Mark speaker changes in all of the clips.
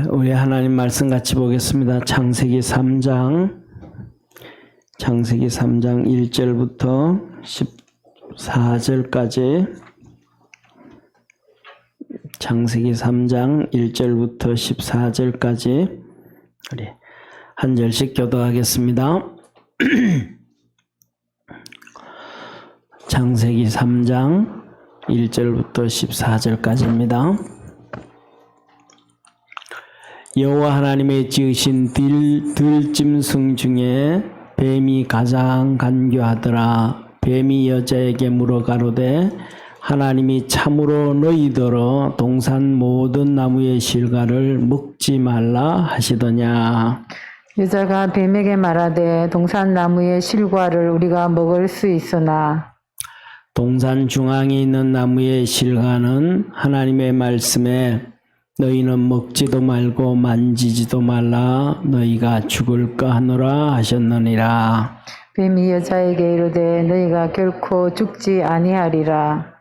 Speaker 1: 우리 하나님 말씀 같이 보겠습니다. 창세기 3장 1절부터 14절까지 창세기 3장 1절부터 14절까지 우리 한 절씩 교도하겠습니다. 창세기 3장 1절부터 14절까지입니다. 여호와 하나님의 지으신 들짐승 중에 뱀이 가장 간교하더라. 뱀이 여자에게 물어 가로되 하나님이 참으로 너희더러 동산 모든 나무의 실과를 먹지 말라 하시더냐.
Speaker 2: 여자가 뱀에게 말하되 동산 나무의 실과를 우리가 먹을 수 있으나
Speaker 1: 동산 중앙에 있는 나무의 실과는 하나님의 말씀에 너희는 먹지도 말고 만지지도 말라 너희가 죽을까 하노라 하셨느니라.
Speaker 2: 뱀이 여자에게 이르되 너희가 결코 죽지 아니하리라.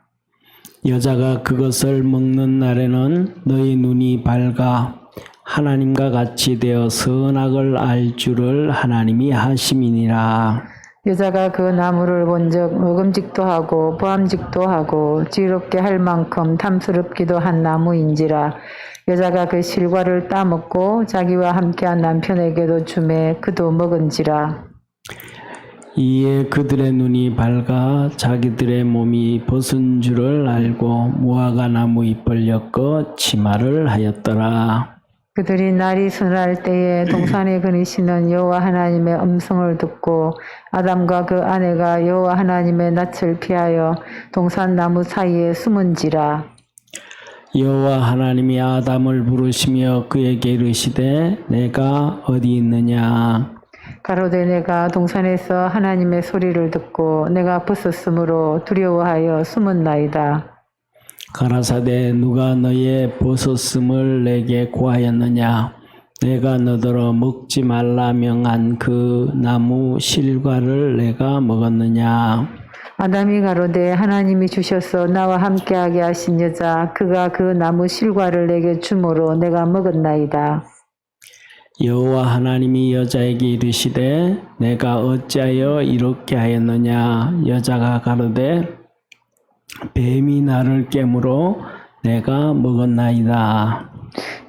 Speaker 1: 여자가 그것을 먹는 날에는 너희 눈이 밝아 하나님과 같이 되어 선악을 알 줄을 하나님이 하심이니라.
Speaker 2: 여자가 그 나무를 본즉 먹음직도 하고 보암직도 하고 지혜롭게 할 만큼 탐스럽기도 한 나무인지라. 여자가 그 실과를 따먹고 자기와 함께한 남편에게도 주매 그도 먹은지라.
Speaker 1: 이에 그들의 눈이 밝아 자기들의 몸이 벗은 줄을 알고 무화과 나무 잎을 엮어 치마를 하였더라.
Speaker 2: 그들이 날이 서늘할 때에 동산에 거니시는 여호와 하나님의 음성을 듣고 아담과 그 아내가 여호와 하나님의 낯을 피하여 동산 나무 사이에 숨은지라.
Speaker 1: 여호와 하나님이 아담을 부르시며 그에게 이르시되 내가 어디 있느냐.
Speaker 2: 가로되 내가 동산에서 하나님의 소리를 듣고 내가 벗었으므로 두려워하여 숨은나이다.
Speaker 1: 가라사대 누가 너의 벗었음을 내게 고하였느냐. 내가 너더러 먹지 말라 명한 그 나무 실과를 내가 먹었느냐.
Speaker 2: 아담이 가로되 하나님이 주셔서 나와 함께하게 하신 여자 그가 그 나무 실과를 내게 주므로 내가 먹었나이다.
Speaker 1: 여호와 하나님이 여자에게 이르시되 내가 어찌하여 이렇게 하였느냐. 여자가 가로되 뱀이 나를 깨물어 내가 먹었나이다.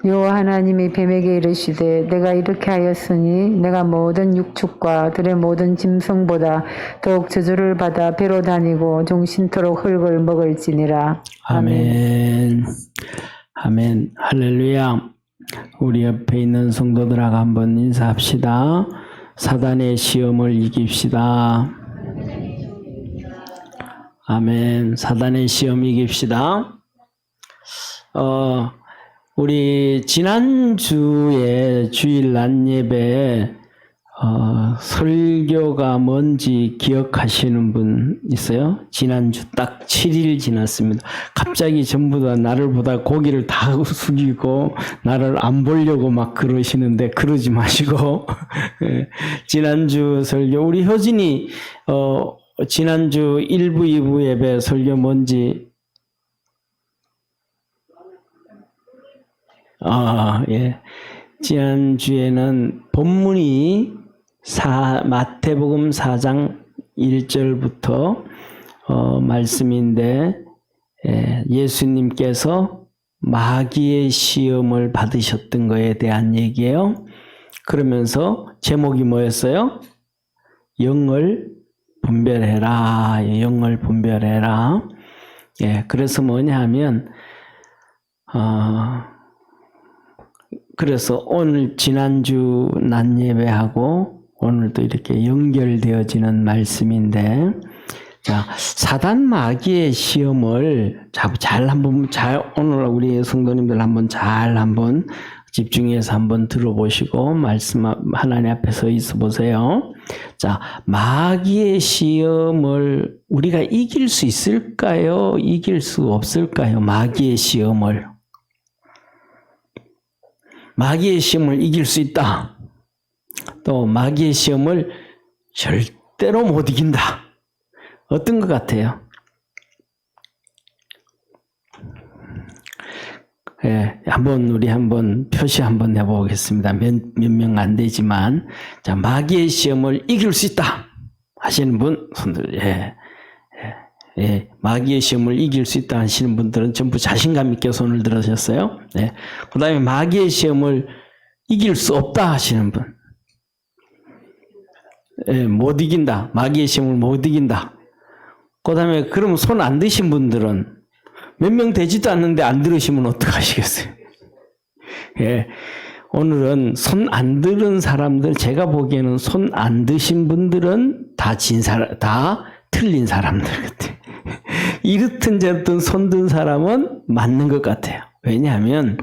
Speaker 2: 여호와 하나님이 뱀에게 이르시되 내가 이렇게 하였으니 내가 모든 육축과 들의 모든 짐승보다 더욱 저주를 받아 배로 다니고 종신토록 흙을 먹을지니라.
Speaker 1: 아멘. 아멘. 할렐루야. 우리 옆에 있는 성도들하고 한번 인사합시다. 사단의 시험을 이깁시다. 아멘. 사단의 시험 이깁시다. 우리 지난주에 주일 낮 예배에 설교가 뭔지 기억하시는 분 있어요? 지난주 딱 7일 지났습니다. 갑자기 전부 다 나를 보다 고개를 다 숙이고 나를 안 보려고 막 그러시는데 그러지 마시고 지난주 설교 우리 효진이 지난주 1부 2부 예배 설교 뭔지 예. 지난주에는 본문이 마태복음 4장 1절부터 말씀인데 예수님께서 마귀의 시험을 받으셨던 것에 대한 얘기예요. 그러면서 제목이 뭐였어요? 영을 분별해라. 영을 분별해라. 예, 그래서 뭐냐 하면 그래서 오늘 지난주 낮 예배하고 오늘도 이렇게 연결되어지는 말씀인데, 자, 사단 마귀의 시험을 오늘 우리 성도님들 한번 집중해서 한번 들어보시고 말씀 하나님 앞에 서 있어 보세요. 자, 마귀의 시험을 우리가 이길 수 있을까요? 이길 수 없을까요? 마귀의 시험을. 마귀의 시험을 이길 수 있다. 또 마귀의 시험을 절대로 못 이긴다. 어떤 것 같아요? 예, 우리 한번 표시 한번 해보겠습니다. 몇 명 안 되지만. 자, 마귀의 시험을 이길 수 있다 하시는 분, 손들, 예, 마귀의 시험을 이길 수 있다 하시는 분들은 전부 자신감 있게 손을 들으셨어요. 예. 그 다음에 마귀의 시험을 이길 수 없다 하시는 분. 예, 못 이긴다. 마귀의 시험을 못 이긴다. 그 다음에 그러면 손 안 드신 분들은 몇 명 되지도 않는데 안 들으시면 어떡하시겠어요? 예. 오늘은 손 안 들은 사람들, 제가 보기에는 손 안 드신 분들은 다 틀린 사람들 같아요. 이렇든 저렇든 손 든 사람은 맞는 것 같아요. 왜냐하면,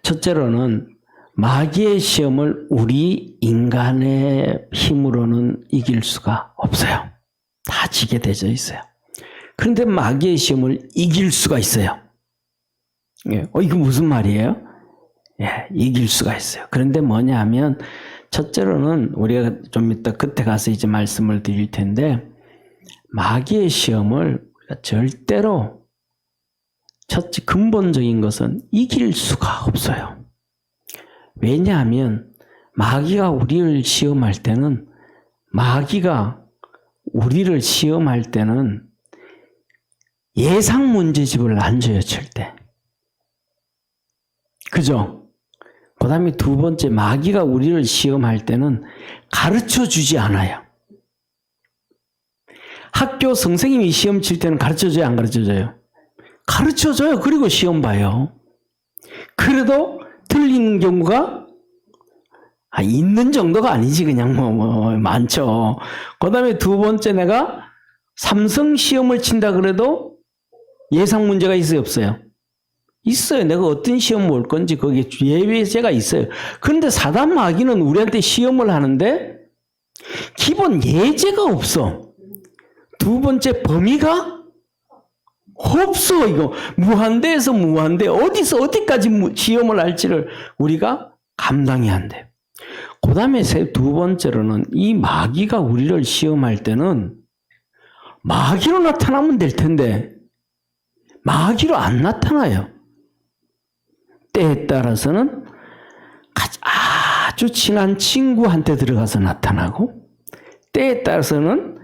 Speaker 1: 첫째로는 마귀의 시험을 우리 인간의 힘으로는 이길 수가 없어요. 다 지게 되어 있어요. 그런데 마귀의 시험을 이길 수가 있어요. 예. 이거 무슨 말이에요? 예, 이길 수가 있어요. 그런데 뭐냐 하면, 첫째로는 우리가 좀 이따 끝에 가서 이제 말씀을 드릴 텐데, 마귀의 시험을 우리가 절대로 첫째 근본적인 것은 이길 수가 없어요. 왜냐하면 마귀가 우리를 시험할 때는 예상 문제집을 안 줘요, 절대. 그죠? 그 다음에 두 번째, 마귀가 우리를 시험할 때는 가르쳐 주지 않아요. 학교 선생님이 시험 칠 때는 가르쳐 줘요, 안 가르쳐 줘요? 가르쳐 줘요. 그리고 시험 봐요. 그래도 틀리는 경우가 있는 정도가 아니지, 그냥 많죠. 그 다음에 두 번째, 내가 삼성 시험을 친다 그래도 예상 문제가 있어요, 없어요? 있어요. 내가 어떤 시험 볼 건지 거기에 예외제가 있어요. 그런데 사단 마귀는 우리한테 시험을 하는데 기본 예제가 없어. 두 번째, 범위가 없어. 이거 무한대에서 무한대, 어디서 어디까지 시험을 할지를 우리가 감당해야 한대. 그 다음에 두 번째로는 이 마귀가 우리를 시험할 때는 마귀로 나타나면 될 텐데 마귀로 안 나타나요. 때에 따라서는 아주 친한 친구한테 들어가서 나타나고, 때에 따라서는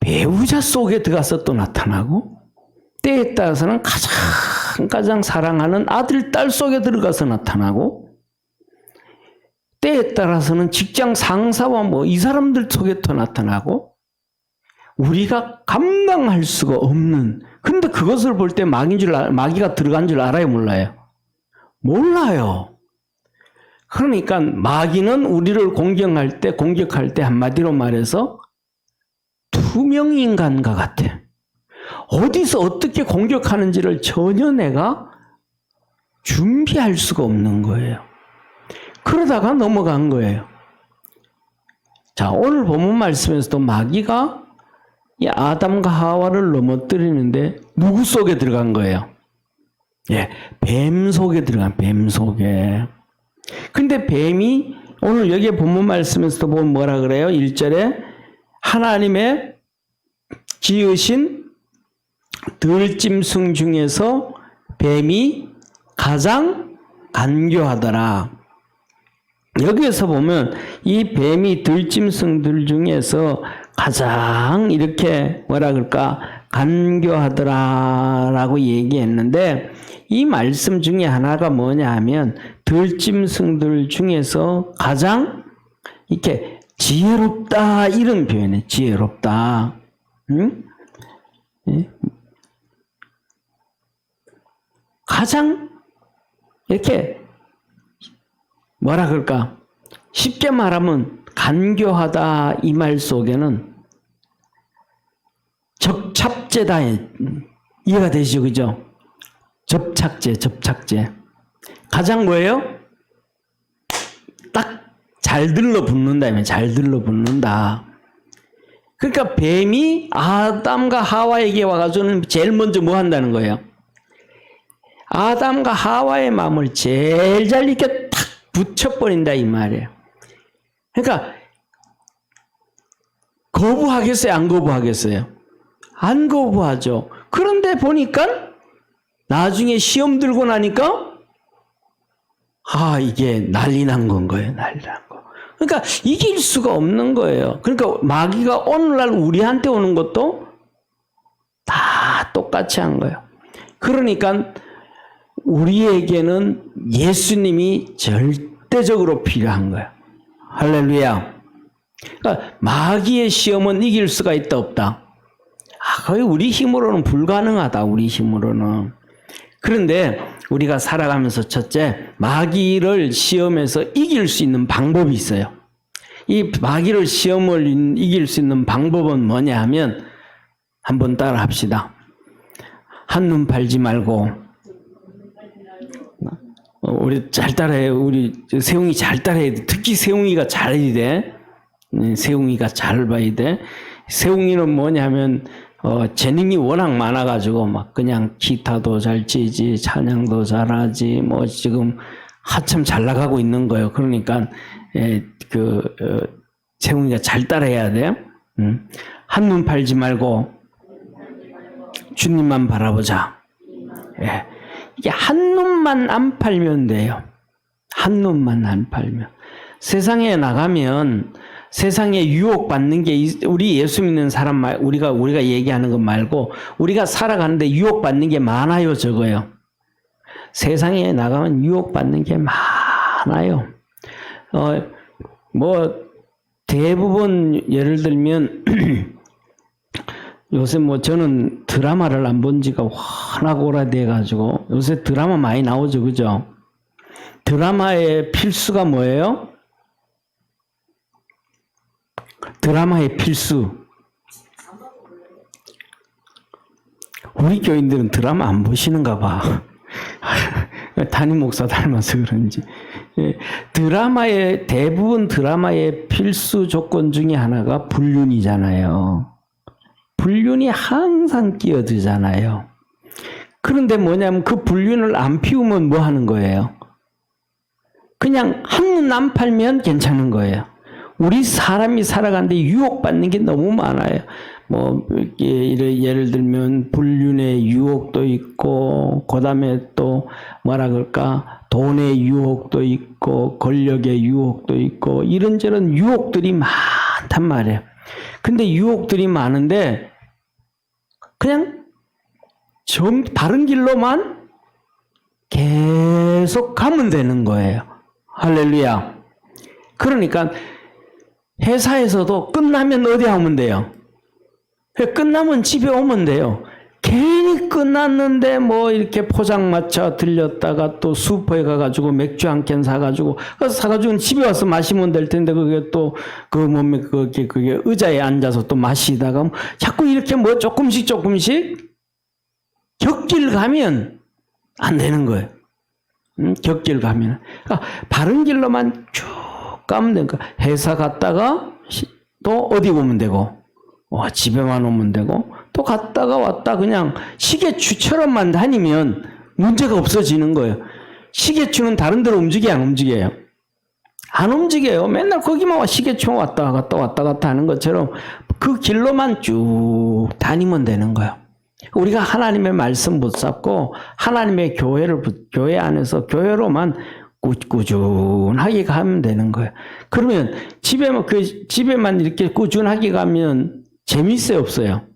Speaker 1: 배우자 속에 들어가서 또 나타나고, 때에 따라서는 가장 사랑하는 아들, 딸 속에 들어가서 나타나고, 때에 따라서는 직장 상사와 이 사람들 속에 또 나타나고, 우리가 감당할 수가 없는, 근데 그것을 볼 때 마귀가 들어간 줄 알아요, 몰라요? 몰라요. 그러니까 마귀는 우리를 공격할 때 한마디로 말해서 투명 인간과 같아. 어디서 어떻게 공격하는지를 전혀 내가 준비할 수가 없는 거예요. 그러다가 넘어간 거예요. 자, 오늘 본문 말씀에서도 마귀가 이 아담과 하와를 넘어뜨리는데 누구 속에 들어간 거예요? 예, 뱀 속에 들어간, 뱀 속에. 근데 뱀이 오늘 여기에 본문 말씀에서도 보면 뭐라 그래요? 1절에 하나님의 지으신 들짐승 중에서 뱀이 가장 간교하더라. 여기에서 보면 이 뱀이 들짐승들 중에서 가장 이렇게 뭐라 그럴까 간교하더라라고 얘기했는데, 이 말씀 중에 하나가 뭐냐 하면 들짐승들 중에서 가장 이렇게 지혜롭다, 이런 표현이에요. 지혜롭다. 응? 예? 가장 이렇게 뭐라 그럴까, 쉽게 말하면 간교하다, 이 말 속에는 접착제다, 이해가 되시죠? 그죠? 접착제. 가장 뭐예요? 딱 잘 들러붙는다, 잘 들러붙는다. 그러니까 뱀이 아담과 하와에게 와가지고는 제일 먼저 뭐 한다는 거예요? 아담과 하와의 마음을 제일 잘 이렇게 탁 붙여버린다, 이 말이에요. 그러니까 거부하겠어요, 안 거부하겠어요? 안 거부하죠. 그런데 보니까 나중에 시험 들고 나니까 이게 난리 난 건 거예요. 난리 난 거. 그러니까 이길 수가 없는 거예요. 그러니까 마귀가 오늘날 우리한테 오는 것도 다 똑같이 한 거예요. 그러니까 우리에게는 예수님이 절대적으로 필요한 거예요. 할렐루야. 그러니까 마귀의 시험은 이길 수가 있다 없다? 거의 우리 힘으로는 불가능하다. 우리 힘으로는. 그런데 우리가 살아가면서 첫째, 마귀를 시험에서 이길 수 있는 방법이 있어요. 이 마귀를 시험을 이길 수 있는 방법은 뭐냐 하면 한번 따라 합시다. 한눈 팔지 말고, 우리 잘 따라해요. 우리 세웅이 잘 따라해야 돼. 특히 세웅이가 잘해야 돼. 세웅이가 잘 봐야 돼. 세웅이는 뭐냐면 재능이 워낙 많아가지고 막 그냥 기타도 잘 치지, 찬양도 잘하지, 뭐 지금 한참 잘 나가고 있는 거예요. 그러니까 세웅이가 잘 따라해야 돼요. 한눈 팔지 말고 주님만 바라보자. 예. 이게 한눈만 안 팔면 돼요. 한눈만 안 팔면. 세상에 나가면 세상에 유혹받는 게 우리 예수 믿는 사람 우리가 얘기하는 것 말고 우리가 살아가는데 유혹받는 게 많아요, 적어요. 세상에 나가면 유혹받는 게 많아요. 대부분 예를 들면 요새 저는 드라마를 안 본 지가 워낙 오래돼 가지고 요새 드라마 많이 나오죠, 그죠? 드라마의 필수가 뭐예요? 드라마의 필수. 우리 교인들은 드라마 안 보시는가 봐. 담임 목사 닮아서 그런지. 대부분 드라마의 필수 조건 중에 하나가 불륜이잖아요. 불륜이 항상 끼어들잖아요. 그런데 뭐냐면 그 불륜을 안 피우면 뭐 하는 거예요? 그냥 한눈 안 팔면 괜찮은 거예요. 우리 사람이 살아가는데 유혹받는 게 너무 많아요. 예를 들면 불륜의 유혹도 있고, 그 다음에 또 뭐라 그럴까, 돈의 유혹도 있고, 권력의 유혹도 있고, 이런저런 유혹들이 많단 말이에요. 근데 유혹들이 많은데 그냥 바른 길로만 계속 가면 되는 거예요. 할렐루야. 그러니까 회사에서도 끝나면 어디 오면 돼요? 끝나면 집에 오면 돼요. 괜히 끝났는데 이렇게 포장마차 들렸다가 또 슈퍼에 가가지고 맥주 한 캔 사가지고 집에 와서 마시면 될 텐데 그게 또 그게 의자에 앉아서 또 마시다가 자꾸 이렇게 조금씩 격길 가면 안 되는 거예요. 격길 가면. 그러니까 바른 길로만 쭉 가면 되니까 회사 갔다가 또 어디 오면 되고 집에만 오면 되고 또 갔다가 왔다 그냥 시계추처럼만 다니면 문제가 없어지는 거예요. 시계추는 다른 데로 움직여요, 안 움직여요? 안 움직여요. 맨날 거기만 시계추 왔다 갔다 하는 것처럼 그 길로만 쭉 다니면 되는 거예요. 우리가 하나님의 말씀 붙잡고 하나님의 교회 안에서 교회로만 꾸준하게 가면 되는 거예요. 그러면 집에만 이렇게 꾸준하게 가면 재밌어요, 없어요?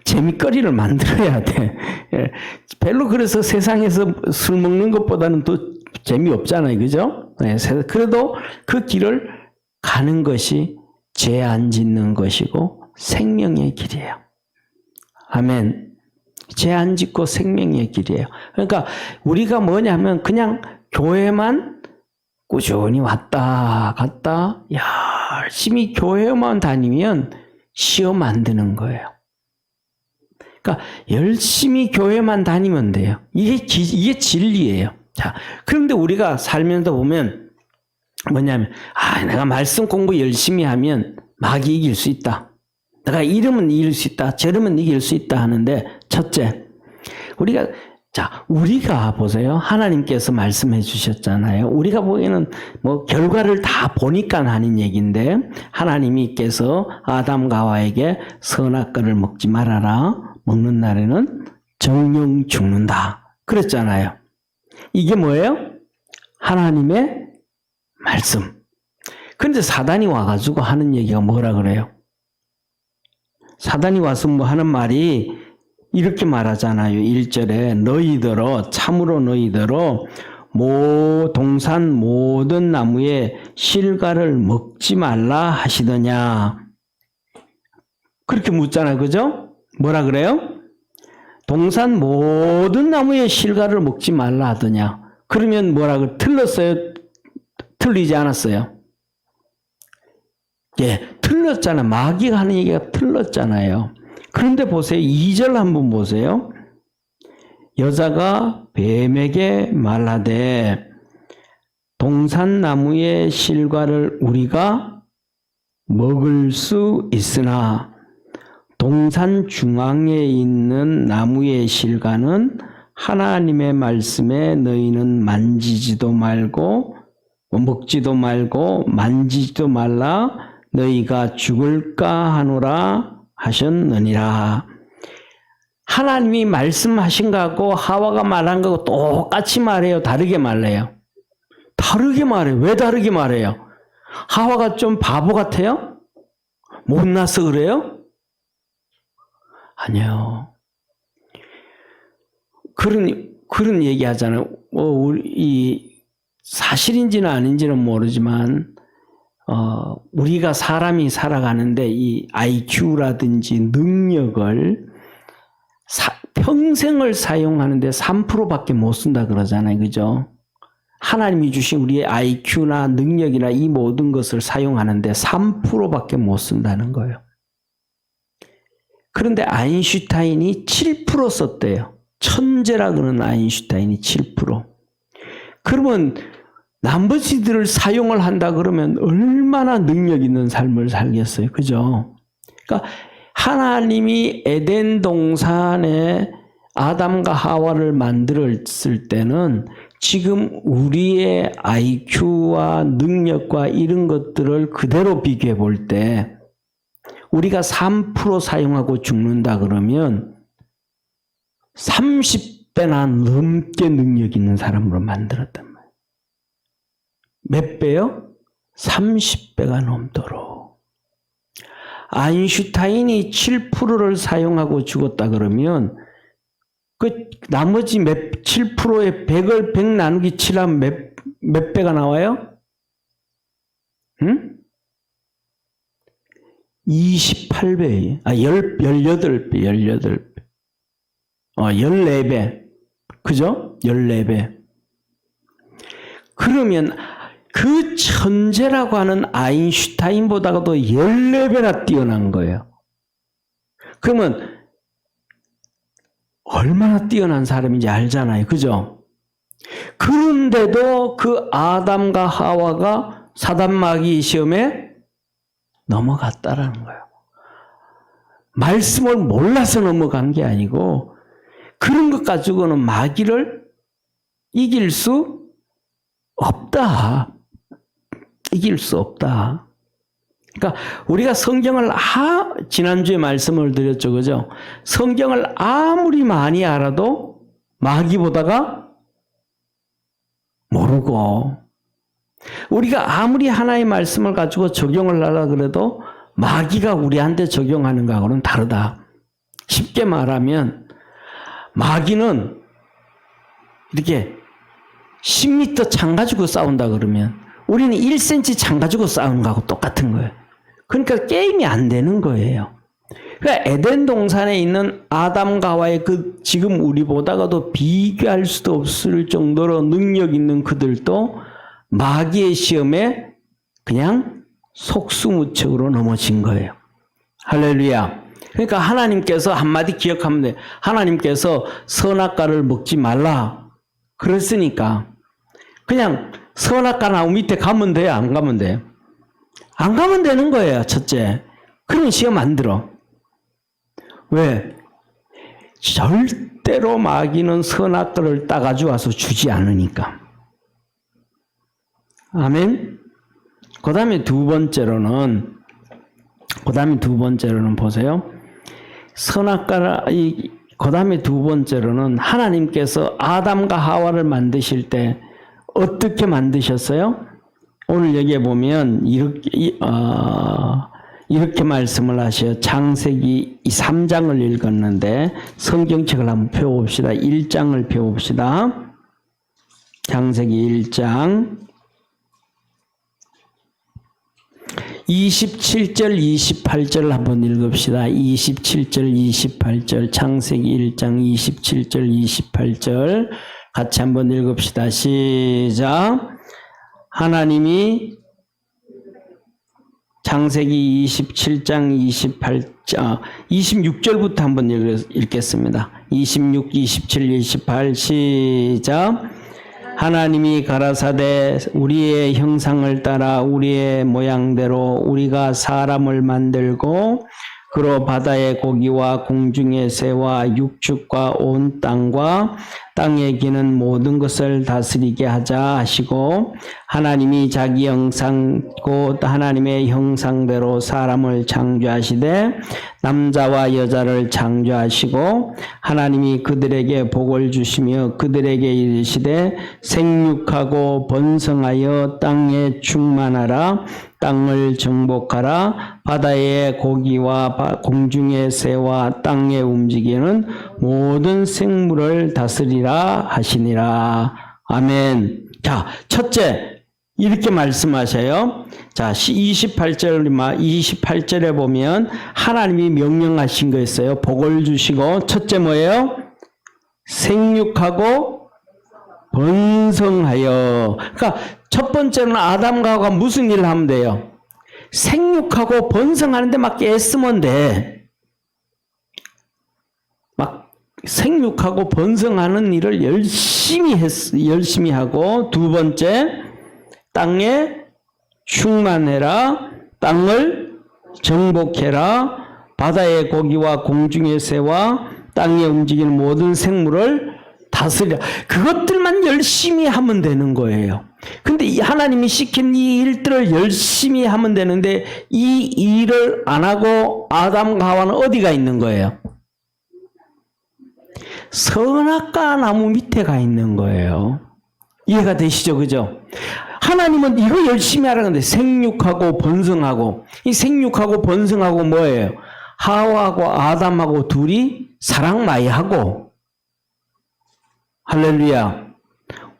Speaker 1: 재미거리를 만들어야 돼. 별로 그래서 세상에서 술 먹는 것보다는 더 재미없잖아요, 그죠? 그래도 그 길을 가는 것이 죄 안 짓는 것이고 생명의 길이에요. 아멘. 죄 안 짓고 생명의 길이에요. 그러니까 우리가 뭐냐면 그냥 교회만 꾸준히 왔다 갔다 열심히 교회만 다니면 시험 안 드는 거예요. 그러니까 열심히 교회만 다니면 돼요. 이게 진리예요. 자, 그런데 우리가 살면서 보면 뭐냐면 내가 말씀 공부 열심히 하면 마귀 이길 수 있다. 내가 이러면 이길 수 있다. 저러면 이길 수 있다 하는데 첫째, 우리가 보세요. 하나님께서 말씀해 주셨잖아요. 우리가 보기에는 결과를 다 보니까 하는 얘기인데 하나님께서 아담과 하와에게 선악과를 먹지 말아라. 먹는 날에는 정령 죽는다. 그랬잖아요. 이게 뭐예요? 하나님의 말씀. 그런데 사단이 와가지고 하는 얘기가 뭐라 그래요? 사단이 와서 뭐 하는 말이 이렇게 말하잖아요. 1절에 너희더러 참으로 너희더러 동산 모든 나무의 실과를 먹지 말라 하시더냐. 그렇게 묻잖아요. 그죠? 뭐라 그래요? 동산 모든 나무의 실과를 먹지 말라 하더냐. 그러면 뭐라고 틀렸어요? 틀리지 않았어요? 예, 틀렸잖아요. 마귀가 하는 얘기가 틀렸잖아요. 그런데 보세요. 2절 한번 보세요. 여자가 뱀에게 말하되 동산나무의 실과를 우리가 먹을 수 있으나 동산 중앙에 있는 나무의 실과는 하나님의 말씀에 너희는 만지지도 말고 먹지도 말고 만지지도 말라 너희가 죽을까 하노라 하셨느니라. 하나님이 말씀하신 거하고 하와가 말한 거하고 똑같이 말해요? 다르게 말해요? 다르게 말해요. 왜 다르게 말해요? 하와가 좀 바보 같아요? 못나서 그래요? 아니요. 그런 얘기 하잖아요. 이 사실인지는 아닌지는 모르지만, 우리가 사람이 살아가는데 이 IQ라든지 능력을 평생을 사용하는데 3%밖에 못 쓴다 그러잖아요. 그죠? 하나님이 주신 우리의 IQ나 능력이나 이 모든 것을 사용하는데 3%밖에 못 쓴다는 거예요. 그런데 아인슈타인이 7% 썼대요. 천재라 그러는 아인슈타인이 7%. 그러면 나머지들을 사용을 한다 그러면 얼마나 능력 있는 삶을 살겠어요. 그죠? 그러니까 하나님이 에덴 동산에 아담과 하와를 만들었을 때는 지금 우리의 IQ와 능력과 이런 것들을 그대로 비교해 볼 때 우리가 3% 사용하고 죽는다 그러면 30배나 넘게 능력 있는 사람으로 만들었단 말이에요. 몇 배요? 30배가 넘도록. 아인슈타인이 7%를 사용하고 죽었다 그러면 그 나머지 7%의 100을 100 나누기 7하면 몇 배가 나와요? 응? 28배. 18배, 18배. 14배. 그죠? 14배. 그러면 그 천재라고 하는 아인슈타인보다도 14배나 뛰어난 거예요. 그러면 얼마나 뛰어난 사람인지 알잖아요. 그죠? 그런데도 그 아담과 하와가 사단마귀 시험에 넘어갔다라는 거예요. 말씀을 몰라서 넘어간 게 아니고 그런 것 가지고는 마귀를 이길 수 없다. 이길 수 없다. 그러니까 우리가 성경을 지난주에 말씀을 드렸죠. 그죠? 성경을 아무리 많이 알아도 마귀보다가 모르고 우리가 아무리 하나의 말씀을 가지고 적용을 하려고 그래도 마귀가 우리한테 적용하는 거하고는 다르다. 쉽게 말하면 마귀는 이렇게 10m 창 가지고 싸운다 그러면 우리는 1cm 창 가지고 싸우는 거하고 똑같은 거예요. 그러니까 게임이 안 되는 거예요. 그러니까 에덴 동산에 있는 아담과 하와의 그 지금 우리보다가도 비교할 수도 없을 정도로 능력 있는 그들도 마귀의 시험에 그냥 속수무책으로 넘어진 거예요. 할렐루야. 그러니까 하나님께서 한마디 기억하면 돼. 하나님께서 선악과를 먹지 말라 그랬으니까 그냥 선악과 나무 밑에 가면 돼요? 안 가면 돼요? 안 가면 되는 거예요. 첫째. 그러면 시험 안 들어. 왜? 절대로 마귀는 선악과를 따가지고 와서 주지 않으니까. 아멘? 그 다음에 두 번째로는 보세요. 그 다음에 두 번째로는 하나님께서 아담과 하와를 만드실 때 어떻게 만드셨어요? 오늘 여기에 보면 이렇게 말씀을 하셔요. 창세기 3장을 읽었는데 성경책을 한번 펴봅시다. 1장을 펴봅시다. 창세기 1장 27절 28절 한번 읽읍시다. 27절 28절 창세기 1장 27절 28절 같이 한번 읽읍시다. 시작. 하나님이 창세기 27장 26절부터 한번 읽겠습니다. 26, 27, 28 시작. 하나님이 가라사대 우리의 형상을 따라 우리의 모양대로 우리가 사람을 만들고 그로 바다의 고기와 공중의 새와 육축과 온 땅과 땅에 기는 모든 것을 다스리게 하자 하시고 하나님이 자기 형상 곧 하나님의 형상대로 사람을 창조하시되 남자와 여자를 창조하시고 하나님이 그들에게 복을 주시며 그들에게 이르시되 생육하고 번성하여 땅에 충만하라 땅을 정복하라 바다의 고기와 공중의 새와 땅에 움직이는 모든 생물을 다스리라 하시니라. 아멘. 자, 첫째 이렇게 말씀하셔요. 자, 28절에 보면 하나님이 명령하신 거 있어요. 복을 주시고 첫째 뭐예요? 생육하고 번성하여. 그러니까 첫 번째는 아담과 하와가 무슨 일을 하면 돼요? 생육하고 번성하는데 막 애쓰면 돼. 막 생육하고 번성하는 일을 열심히 하고 두 번째 땅에 충만해라 땅을 정복해라 바다의 고기와 공중의 새와 땅에 움직이는 모든 생물을 다스려. 그것들만 열심히 하면 되는 거예요. 근데 하나님이 시킨 이 일들을 열심히 하면 되는데 이 일을 안 하고 아담과 하와는 어디가 있는 거예요? 선악과 나무 밑에 가 있는 거예요. 이해가 되시죠? 그죠? 하나님은 이거 열심히 하라는데 생육하고 번성하고 이 생육하고 번성하고 뭐예요? 하와하고 아담하고 둘이 사랑 많이 하고 할렐루야.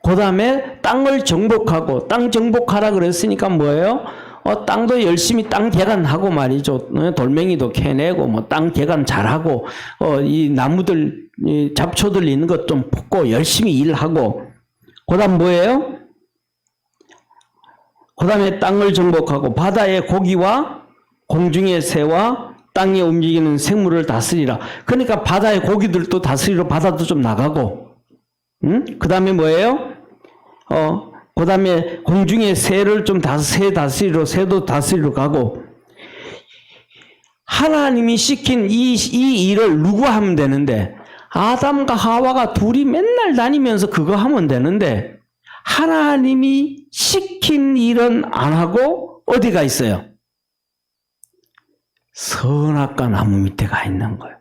Speaker 1: 그 다음에 땅을 정복하고 땅 정복하라 그랬으니까 뭐예요? 땅도 열심히 땅 개간하고 말이죠. 돌멩이도 캐내고 뭐 땅 개간 잘하고 이 나무들 이 잡초들 있는 것 좀 뽑고 열심히 일하고 그 다음 뭐예요? 그 다음에 땅을 정복하고 바다의 고기와 공중의 새와 땅에 움직이는 생물을 다스리라. 그러니까 바다의 고기들도 다스리러 바다도 좀 나가고 그 다음에 뭐예요? 그 다음에 공중의 새를 좀 새 다스리러, 새도 다스리러 가고, 하나님이 시킨 이 일을 누가 하면 되는데, 아담과 하와가 둘이 맨날 다니면서 그거 하면 되는데, 하나님이 시킨 일은 안 하고, 어디가 있어요? 선악과 나무 밑에 가 있는 거예요.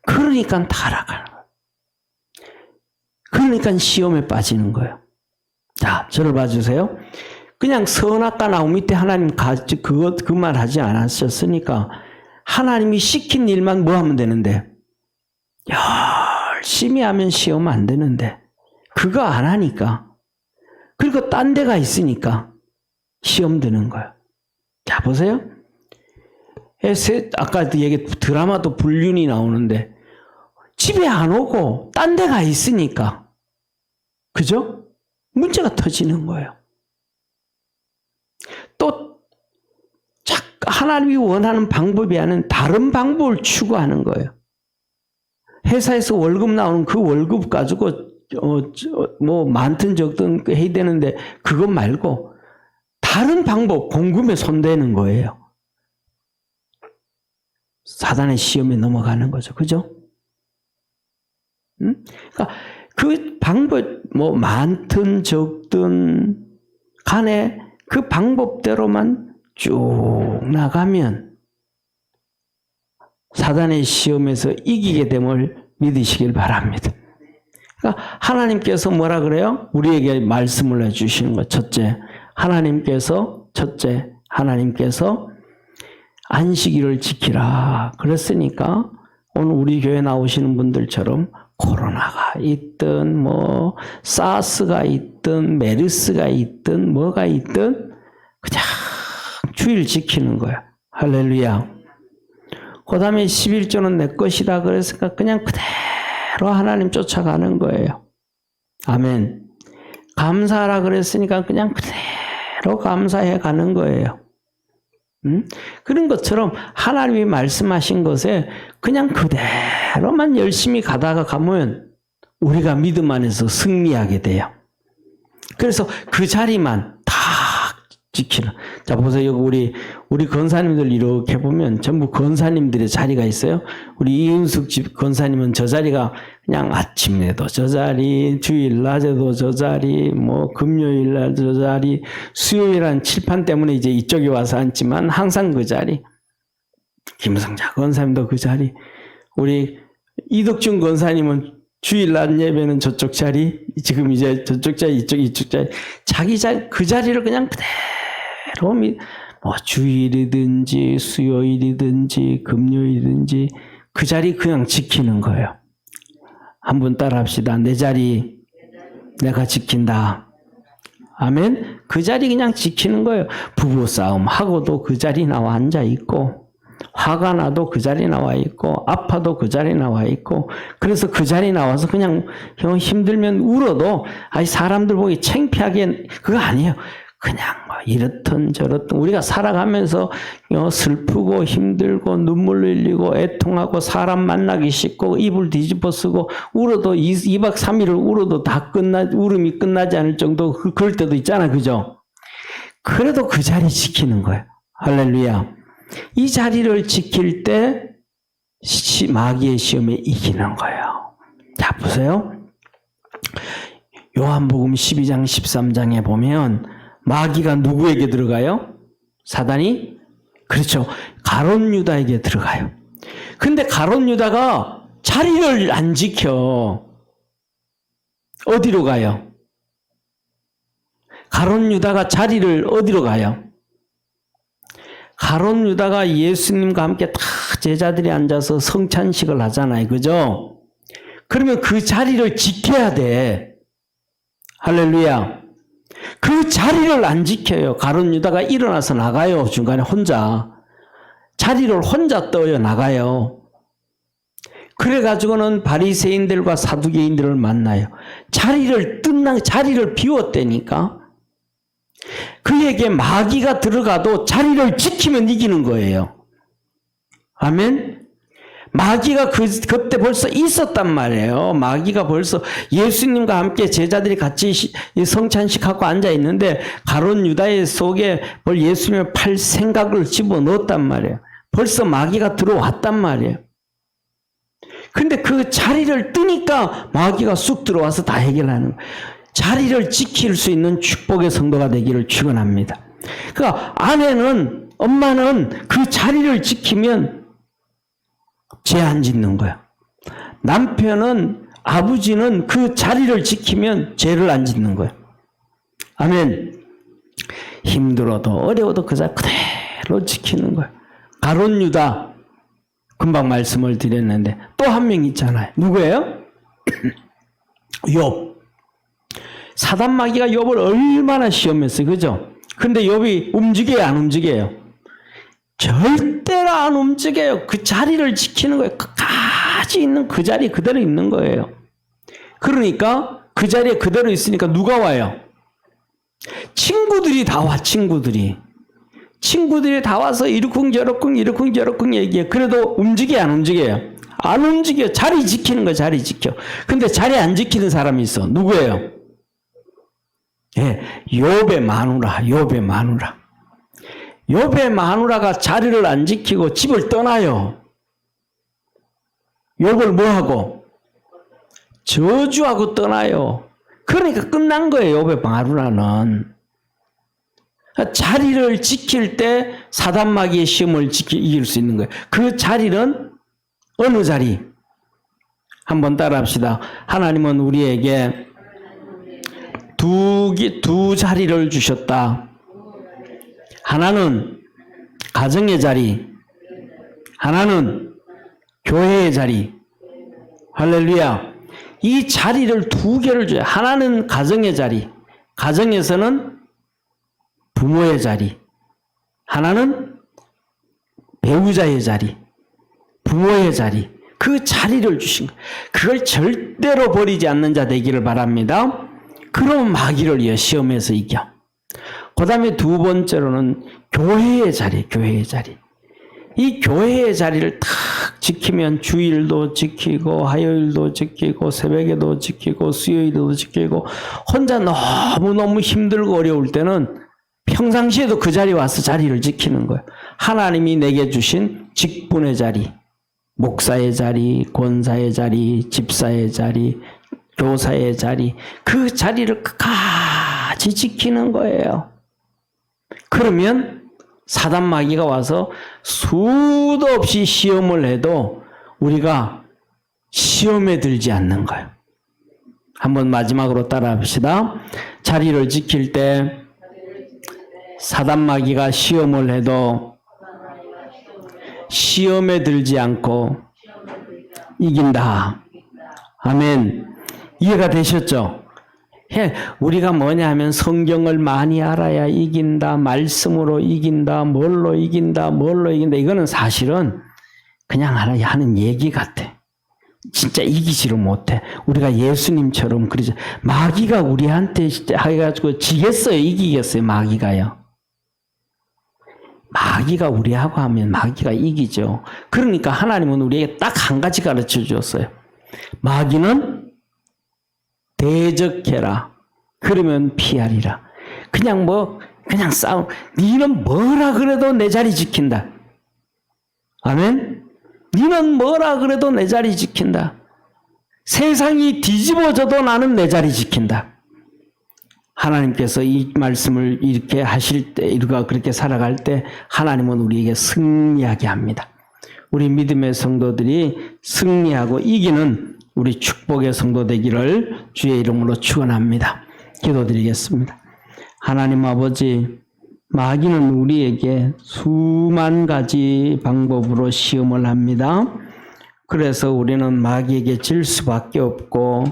Speaker 1: 그러니까 타락하는 거예요. 그러니까 시험에 빠지는 거예요. 자, 저를 봐주세요. 그냥 선악과 나무 밑에 하나님 그 말 하지 않으셨으니까 하나님이 시킨 일만 뭐 하면 되는데 열심히 하면 시험 안 되는데 그거 안 하니까 그리고 딴 데가 있으니까 시험 드는 거예요. 자, 보세요. 아까 얘기 드라마도 불륜이 나오는데 집에 안 오고 딴 데가 있으니까 그죠? 문제가 터지는 거예요. 또 하나님이 원하는 방법이 아닌 다른 방법을 추구하는 거예요. 회사에서 월급 나오는 그 월급 가지고 뭐 많든 적든 해야 되는데 그것 말고 다른 방법 공금에 손대는 거예요. 사단의 시험에 넘어가는 거죠. 그죠? 그러니까 그 방법 뭐 많든 적든 간에 그 방법대로만 쭉 나가면 사단의 시험에서 이기게 됨을 믿으시길 바랍니다. 그러니까 하나님께서 뭐라 그래요? 우리에게 말씀을 해주시는 것. 첫째, 하나님께서 안식일을 지키라. 그랬으니까 오늘 우리 교회 나오시는 분들처럼 코로나가 있든 뭐 사스가 있든 메르스가 있든 뭐가 있든 그냥 주일 지키는 거야. 할렐루야. 그 다음에 11조는 내 것이다 그랬으니까 그냥 그대로 하나님 쫓아가는 거예요. 아멘. 감사하라 그랬으니까 그냥 그대로 감사해 가는 거예요. 그런 것처럼 하나님이 말씀하신 것에 그냥 그대로만 열심히 가다가 가면 우리가 믿음 안에서 승리하게 돼요. 그래서 그 자리만 다 지키는. 자, 보세요. 우리 권사님들 이렇게 보면 전부 권사님들의 자리가 있어요. 우리 이윤숙 집 권사님은 저 자리가 그냥 아침에도 저 자리, 주일 낮에도 저 자리, 뭐 금요일 날 저 자리, 수요일은 칠판 때문에 이제 이쪽에 와서 앉지만 항상 그 자리. 김성자 권사님도 그 자리. 우리 이덕준 권사님은 주일 낮 예배는 저쪽 자리, 지금 이제 저쪽 자리, 이쪽 자리. 자기 자리, 그 자리를 그냥 그대로 뭐 주일이든지 수요일이든지 금요일이든지 그 자리 그냥 지키는 거예요. 한번 따라 합시다. 내 자리 내가 지킨다. 아멘. 그 자리 그냥 지키는 거예요. 부부싸움 하고도 그 자리 나와 앉아 있고, 화가 나도 그 자리 나와 있고, 아파도 그 자리 나와 있고, 그래서 그 자리 나와서 그냥 힘들면 울어도 아니 사람들 보기 창피하게 그거 아니에요. 그냥 뭐 이렇든 저렇든 우리가 살아가면서 슬프고 힘들고 눈물 흘리고 애통하고 사람 만나기 싫고 이불 뒤집어 쓰고 울어도 2박 3일을 울어도 울음이 끝나지 않을 정도 그럴 때도 있잖아. 그죠? 그래도 그 자리 지키는 거예요. 할렐루야. 이 자리를 지킬 때 마귀의 시험에 이기는 거예요. 자, 보세요. 요한복음 12장 13장에 보면 마귀가 누구에게 들어가요? 사단이? 그렇죠. 가룟 유다에게 들어가요. 근데 가룟 유다가 자리를 안 지켜. 어디로 가요? 가룟 유다가 자리를 어디로 가요? 가룟 유다가 예수님과 함께 다 제자들이 앉아서 성찬식을 하잖아요. 그죠? 그러면 그 자리를 지켜야 돼. 할렐루야. 그 자리를 안 지켜요. 가룟 유다가 일어나서 나가요. 중간에 혼자. 자리를 혼자 떠요. 나가요. 그래가지고는 바리새인들과 사두개인들을 만나요. 자리를 비웠다니까. 그에게 마귀가 들어가도 자리를 지키면 이기는 거예요. 아멘. 마귀가 그때 벌써 있었단 말이에요. 마귀가 벌써 예수님과 함께 제자들이 같이 성찬식하고 앉아 있는데 가룟 유다의 속에 예수님을 팔 생각을 집어넣었단 말이에요. 벌써 마귀가 들어왔단 말이에요. 근데 그 자리를 뜨니까 마귀가 쑥 들어와서 다 해결하는 거예요. 자리를 지킬 수 있는 축복의 성도가 되기를 축원합니다. 그러니까 엄마는 그 자리를 지키면 죄 안 짓는 거야. 남편은, 아버지는 그 자리를 지키면 죄를 안 짓는 거야. 아멘. 힘들어도 어려워도 그 자리 그대로 지키는 거야. 가룟 유다, 금방 말씀을 드렸는데 또 한 명 있잖아요. 누구예요? 욥. 사단 마귀가 욥을 얼마나 시험했어요. 그죠? 근데 욥이 움직여요, 안 움직여요? 절대로 안 움직여요. 그 자리를 지키는 거예요. 끝까지 있는 그 자리 그대로 있는 거예요. 그러니까 그 자리에 그대로 있으니까 누가 와요? 친구들이 다 와. 친구들이 다 와서 이러쿵저러쿵 얘기해요. 그래도 움직여요, 안 움직여요? 안 움직여요. 자리 지키는 거예요. 자리 지켜. 근데 자리 안 지키는 사람이 있어. 누구예요? 예, 욥의 마누라가 자리를 안 지키고 집을 떠나요. 욥을 뭐하고? 저주하고 떠나요. 그러니까 끝난 거예요. 욥의 마누라는. 자리를 지킬 때 사단 마귀의 시험을 이길 수 있는 거예요. 그 자리는 어느 자리? 한번 따라합시다. 하나님은 우리에게 두 자리를 주셨다. 하나는 가정의 자리, 하나는 교회의 자리. 할렐루야. 이 자리를 두 개를 줘요. 하나는 가정의 자리, 가정에서는 부모의 자리, 하나는 배우자의 자리, 부모의 자리. 그 자리를 주신 거예요. 그걸 절대로 버리지 않는 자 되기를 바랍니다. 그럼 마귀를 시험에서 이겨. 그 다음에 두 번째로는 교회의 자리, 교회의 자리. 이 교회의 자리를 탁 지키면 주일도 지키고 화요일도 지키고 새벽에도 지키고 수요일도 지키고 혼자 너무너무 힘들고 어려울 때는 평상시에도 그 자리에 와서 자리를 지키는 거예요. 하나님이 내게 주신 직분의 자리, 목사의 자리, 권사의 자리, 집사의 자리, 교사의 자리, 그 자리를 끝까지 지키는 거예요. 그러면 사단 마귀가 와서 수도 없이 시험을 해도 우리가 시험에 들지 않는 거예요. 한번 마지막으로 따라합시다. 자리를 지킬 때 사단 마귀가 시험을 해도 시험에 들지 않고 이긴다. 아멘. 이해가 되셨죠? 우리가 뭐냐 하면 성경을 많이 알아야 이긴다, 말씀으로 이긴다, 뭘로 이긴다, 뭘로 이긴다. 이거는 사실은 그냥 하는 얘기 같아. 진짜 이기지를 못해. 우리가 예수님처럼 그러죠. 마귀가 우리한테 해가지고 지겠어요? 이기겠어요? 마귀가요? 마귀가 우리하고 하면 마귀가 이기죠. 그러니까 하나님은 우리에게 딱 한 가지 가르쳐 주었어요. 마귀는 대적해라. 그러면 피하리라. 그냥 싸움. 니는 뭐라 그래도 내 자리 지킨다. 아멘? 니는 뭐라 그래도 내 자리 지킨다. 세상이 뒤집어져도 나는 내 자리 지킨다. 하나님께서 이 말씀을 이렇게 하실 때, 우리가 그렇게 살아갈 때 하나님은 우리에게 승리하게 합니다. 우리 믿음의 성도들이 승리하고 이기는 우리 축복의 성도 되기를 주의 이름으로 축원합니다. 기도드리겠습니다. 하나님 아버지, 마귀는 우리에게 수만 가지 방법으로 시험을 합니다. 그래서 우리는 마귀에게 질 수밖에 없고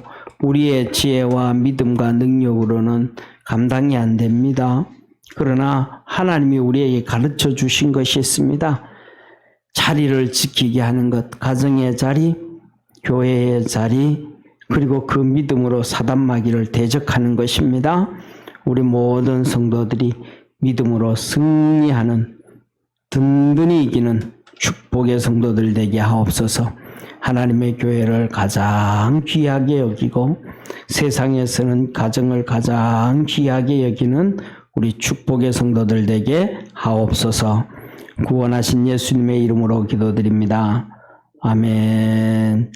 Speaker 1: 우리의 지혜와 믿음과 능력으로는 감당이 안 됩니다. 그러나 하나님이 우리에게 가르쳐 주신 것이 있습니다. 자리를 지키게 하는 것, 가정의 자리, 교회의 자리, 그리고 그 믿음으로 사단 마귀를 대적하는 것입니다. 우리 모든 성도들이 믿음으로 승리하는 든든히 이기는 축복의 성도들 되게 하옵소서. 하나님의 교회를 가장 귀하게 여기고 세상에서는 가정을 가장 귀하게 여기는 우리 축복의 성도들 되게 하옵소서. 구원하신 예수님의 이름으로 기도드립니다. 아멘.